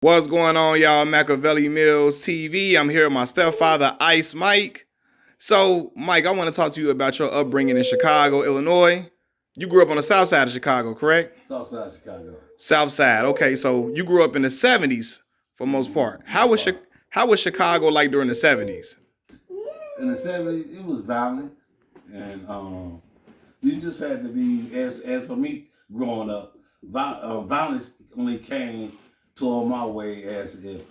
What's going on, y'all? Machiavelli Mills TV. I'm here with my stepfather, Ice Mike. So, Mike, I want to talk to you about your upbringing in Chicago, Illinois. You grew up on the south side of Chicago, correct? South side of Chicago. South side. Okay, so you grew up in the 70s for most part. How was Chicago like during the 70s? In the '70s, it was violent, and you just had to be. As for me growing up, violence only came toward my way as if,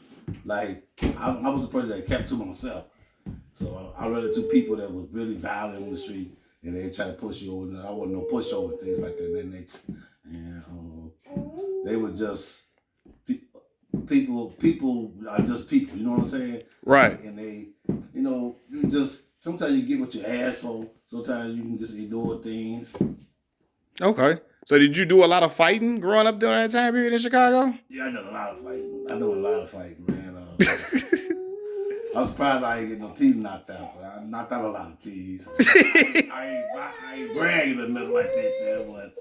like, I was a person that kept to myself. So I ran into people that was really violent on the street, and they try to push you over. I wasn't no pushover, things like that nature, and they were just people. People are just people. You know what I'm saying? Right. And they, you just sometimes you get what you ask for. Sometimes you can just ignore things. Okay. So did you do a lot of fighting growing up during that time period in Chicago? Yeah, I done a lot of fighting. Man. I'm surprised I ain't get no teeth knocked out, but I knocked out a lot of teeth. I ain't bragging or nothing like that there, but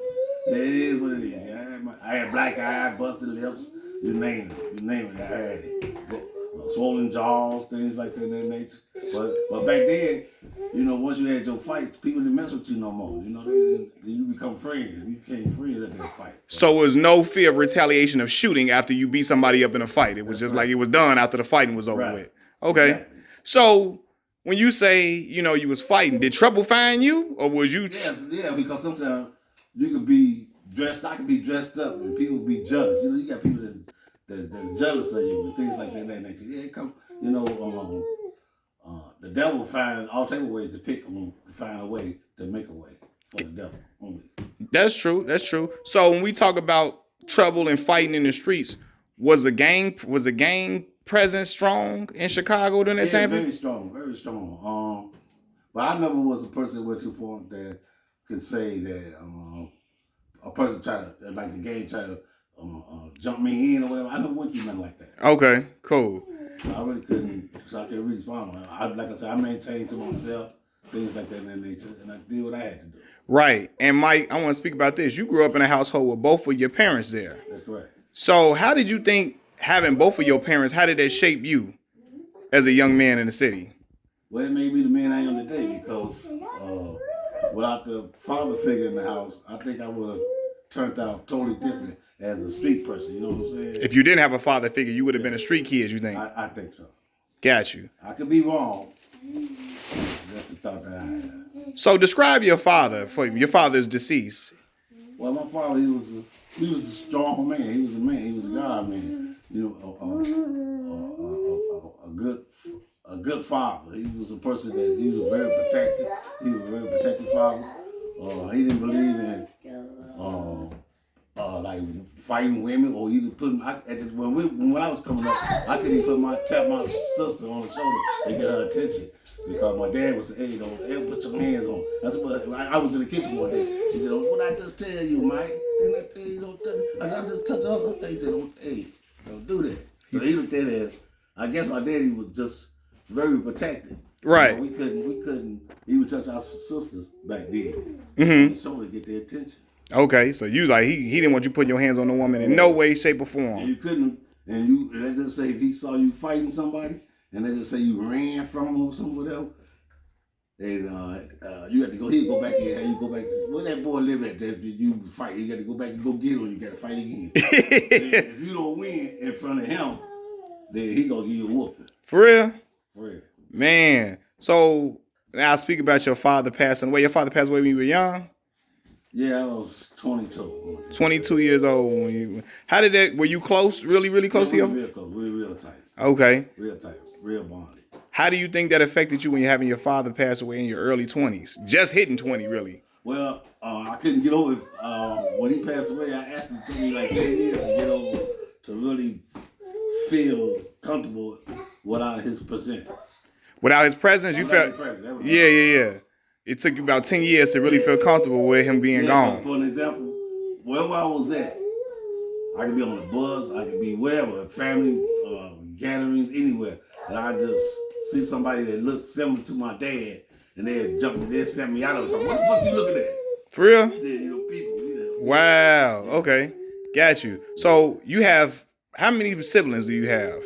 it is what it is. Yeah, I had black eyes, busted lips, you name it, I had it. Swollen jaws, things like that nature. But back then, once you had your fights, people didn't mess with you no more. You become friends. You became friends at that fight. So there was no fear of retaliation of shooting after you beat somebody up in a fight. It was just like it was done after the fighting was over with. Okay. Exactly. So when you say, you was fighting, did trouble find you? Or was you... Yeah, because sometimes you could be dressed, I could be dressed up and people be jealous. You got people that's jealous of you and things like that nature. Yeah, it come, the devil finds all type of ways to pick them, to find a way to make a way for the devil only. That's true. So when we talk about trouble and fighting in the streets, was the gang presence strong in Chicago during that time? Very strong. But I never was a person who went to a point that could say that a person tried to, like the gang tried to jump me in or whatever. I never went through nothing like that. Okay, cool. So I really couldn't, so I couldn't really respond. Like I said, I maintained to myself, things like that in that nature, and I did what I had to do. Right. And Mike, I want to speak about this. You grew up in a household with both of your parents there. That's correct. So how did you think having both of your parents, how did that shape you as a young man in the city? Well, it made me the man I am today because without the father figure in the house, I think I would have turned out totally different as a street person. You know what I'm saying? If you didn't have a father figure, you would have been a street kid, you think? I think so. Got you. I could be wrong. That's the thought that I had. So describe your father for me. Your father is deceased. Well, my father, he was a strong man. He was a man. He was a God man. A good father. He was a person that he was very protected. He was a very protective father. He didn't believe in like fighting women or either putting. When I was coming up, I couldn't even tap my sister on the shoulder to get her attention because my dad would say, "Hey, don't ever put your hands on." That's what I was in the kitchen one day. He said, "What I just tell you, Mike? Didn't I tell you don't touch?" I said, "I just touched her." He said, don't do that." So he looked at it as, I guess my daddy was just very protected. Right. We couldn't even touch our sisters back then. Mm-hmm. So to get their attention. Okay, so you was like he didn't want you putting your hands on a woman in no way, shape, or form. And you couldn't, and they just say if he saw you fighting somebody, and they just say you ran from him or something whatever, and you had to go. He'd go back in, and you go back. Where that boy live at? That you fight, you got to go back and go get him. You got to fight again. If you don't win in front of him, then he gonna give you a whooping. For real? For real. Man. So now I speak about your father passing away. Your father passed away when you were young? Yeah, I was 22. 22 years old when you. How did that? Were you close? Really, really close to your? Real close. Real tight. Okay. Real tight. Real bonded. How do you think that affected you when you're having your father pass away in your early 20s? Just hitting 20, really. Well, I couldn't get over it. When he passed away, I asked him to take me like 10 years to get over to really feel comfortable without his presence. Without his presence, you felt. Yeah. It took you about 10 years to really feel comfortable with him being gone. For an example, wherever I was at, I could be on the bus, I could be wherever, family gatherings, anywhere, and I just see somebody that looked similar to my dad, and they'd jump, they'd snap me out of it. So what the fuck you looking at? For real? Yeah, people. Wow. Okay. Got you. So you have how many siblings do you have?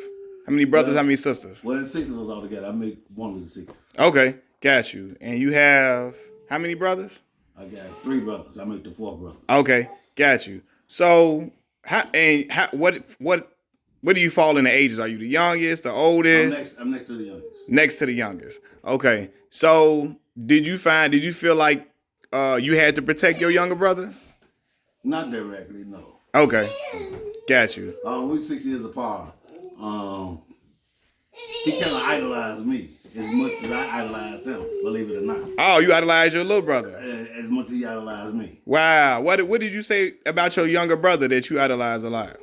How many brothers? How many sisters? Well, there's 6 of us all together. I make one of the 6. Okay, got you. And you have how many brothers? I got 3 brothers. I make the 4th brother. Okay, got you. So, what do you fall in the ages? Are you the youngest, the oldest? I'm next to the youngest. Next to the youngest. Okay. So, did you feel like you had to protect your younger brother? Not directly, no. Okay, got you. We're 6 years apart. He kind of idolized me as much as I idolized him, believe it or not. Oh, you idolize your little brother. As much as he idolized me. Wow. What did you say about your younger brother that you idolize a lot?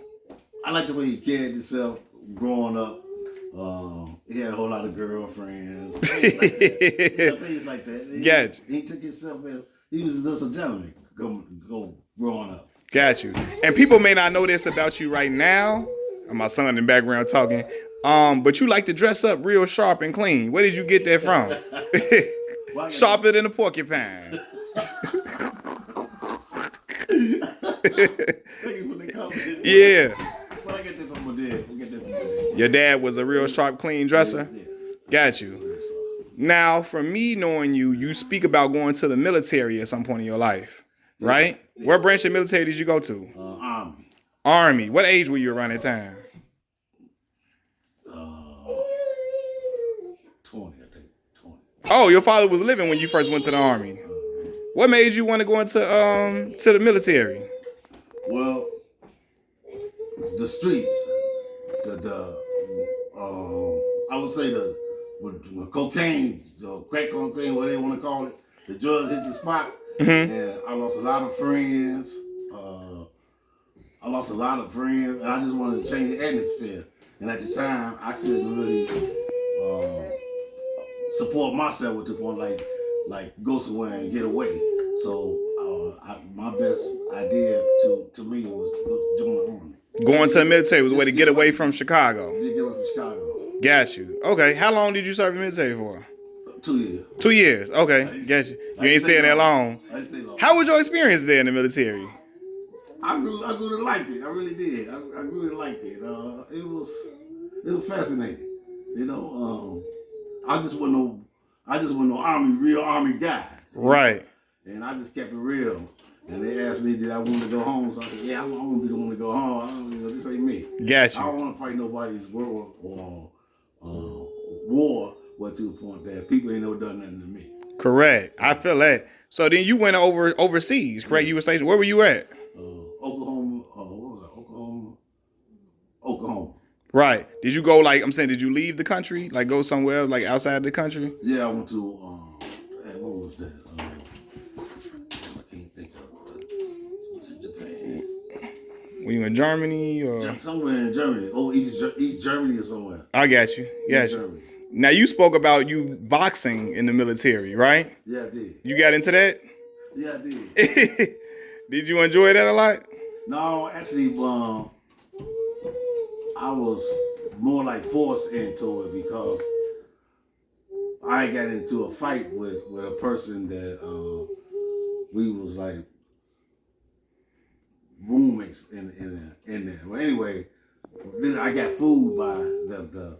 I like the way he carried himself growing up. He had a whole lot of girlfriends. Things like that. Gotcha. He took himself as, he was just a gentleman growing up. Got you. And people may not know this about you right now. My son in the background talking. But you like to dress up real sharp and clean. Where did you get that from? Sharper than a porcupine. Thank you for the comment. Yeah. Well, I get that from my dad. Your dad was a real sharp, clean dresser? Yeah. Got you. Now, from me knowing you, you speak about going to the military at some point in your life, right? Yeah. What branch of military did you go to? Army. Army. What age were you around that time? 20, I think. 20. Oh, your father was living when you first went to the Army. What made you want to go into to the military? Well, the streets, I would say with cocaine, crack cocaine, whatever they want to call it, the drugs hit the spot, and I lost a lot of friends. And I just wanted to change the atmosphere. And at the time, I couldn't really support myself with the point like go somewhere and get away. So my best idea to me was to join the Army. Going to the military was a way to get away from Chicago. To get away from Chicago. Got you. Okay. How long did you serve in the military for? 2 years. 2 years. Okay. Got you. You ain't staying that long. I stayed long. How was your experience there in the military? I grew to like it. I really did. I grew to like it. It was fascinating. You know, I just wasn't no real army guy. Right. And I just kept it real. And they asked me, did I want to go home? So I said, yeah, I want to be the one to go home. I don't, this ain't me. Got you. I don't want to fight nobody's war war, but to the point that people ain't never done nothing to me. Correct. I feel that. So then you went overseas, correct? You were stationed. Where were you at? Oklahoma. Oklahoma. Right. Did you go did you leave the country? Like go somewhere like outside the country? Yeah, I went to what was that? I can't think of it. Was it Japan? Were you in Germany or somewhere in Germany? Oh, East Germany or somewhere. I got you. Got you. Germany. Now you spoke about you boxing in the military, right? Yeah, I did. You got into that? Yeah, I did. Did you enjoy that a lot? No, actually, I was more like forced into it because I got into a fight with a person that we was like roommates in there. Well, anyway, I got fooled by the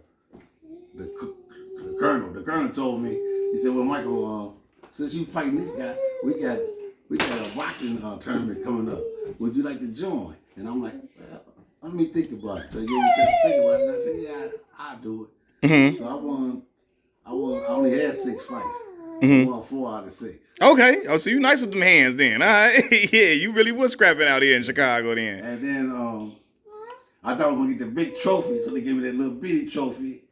colonel. The colonel told me, he said, "Well, Michael, since you fighting this guy, we got a boxing tournament coming up. Would you like to join?" And I'm like, well, let me think about it. So he gave me a chance to think about it. And I said, yeah, I'll do it. Mm-hmm. So I only had 6 fights. Mm-hmm. I won 4 out of 6. Okay. Oh, so you nice with them hands then. All right. Yeah, you really was scrapping out here in Chicago then. And then I thought I was going to get the big trophy. So they gave me that little bitty trophy.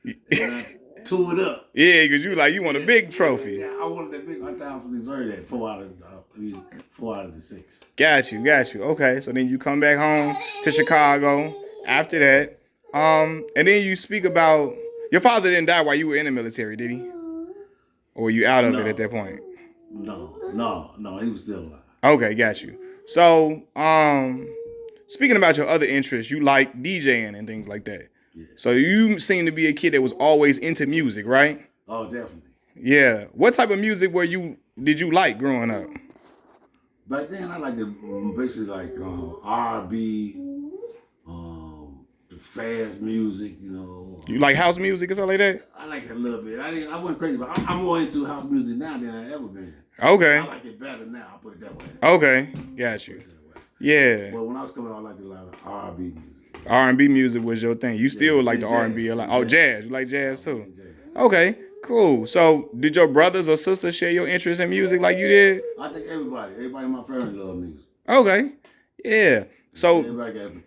And I tore it up. Yeah, because you want a big trophy. Yeah, I wanted that big. I thought I deserved that 4 out of the 6. Got you. Okay, so then you come back home to Chicago after that. And then you speak about your father didn't die while you were in the military, did he? Or were you out of it at that point? No, he was still alive. Okay, got you. So, speaking about your other interests, you like DJing and things like that. Yeah. So you seem to be a kid that was always into music, right? Oh, definitely. Yeah. What type of music did you like growing up? Back then, I liked basically like R&B, fast music, you know. You like house music or something like that? I like it a little bit. I wasn't crazy, but I'm more into house music now than I ever been. Okay. I like it better now. I'll put it that way. Okay. Got you. Yeah. But when I was coming out, I liked a lot of R&B music. R&B music was your thing. You still like the jazz, R&B a lot. Oh, jazz. You like jazz too? Jazz. Okay. Cool. So, did your brothers or sisters share your interest in music like you did? I think everybody in my family love music. Okay. Yeah. So, everybody got a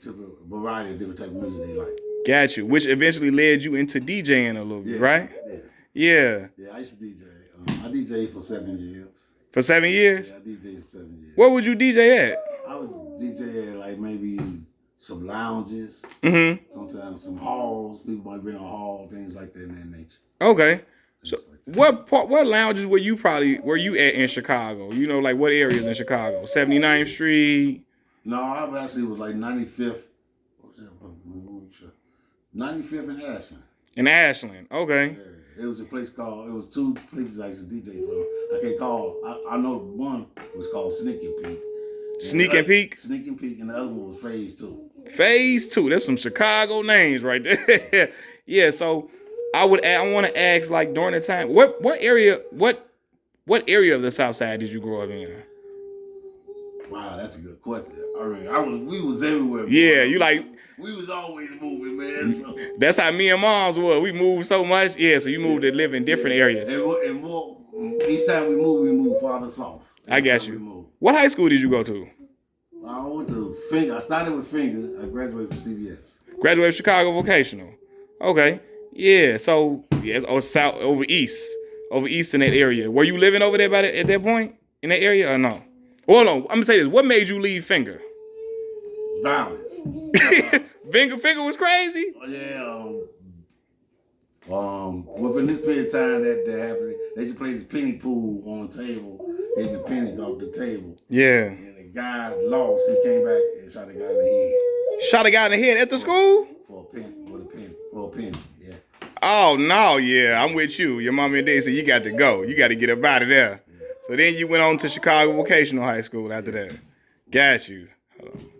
variety of different type of music they like. Got you. Which eventually led you into DJing a little bit, right? Yeah. Yeah. I used to DJ. I DJed for 7 years. For 7 years? Yeah, I DJed for 7 years. Where would you DJ at? I would DJ at like maybe some lounges, sometimes some halls. People might rent a hall, things like that in that nature. Okay. So what lounges were you at in Chicago? You know, like what areas in Chicago? 79th Street? No, I actually was like 95th. What was that? 95th and Ashland. In Ashland. Okay. Yeah. It was a place called, it was two places I used to DJ from. I can't call, I know one was called Sneaking Peak. Sneaking Peak? Sneaking Peak, and the other one was Phase 2. Phase 2. That's some Chicago names right there. Yeah, so I want to ask, like, during the time, what area of the South Side did you grow up in? Wow, that's a good question. I mean, we was everywhere. Yeah, you like. We was always moving, man. So. That's how me and moms were. We moved so much. Yeah, so you moved to live in different areas. And more, each time we moved farther south. I got you. What high school did you go to? I went to Finger. I started with Finger. I graduated from CBS. Graduated Chicago Vocational. Okay. Yeah. So yes, south over east in that area. Were you living over there at that point in that area or no? Well, no. I'm gonna say this. What made you leave Finger? Violence. Finger was crazy. Yeah. Within this period of time that happened, they just played the penny pool on the table, hitting the pennies off the table. Yeah. And the guy lost. He came back and shot a guy in the head. Shot a guy in the head at the school? For a penny. Yeah. Oh no, yeah, I'm with you. Your mom and dad said you got to go. You got to get up out of there. Yeah. So then you went on to Chicago Vocational High School after that. Got you.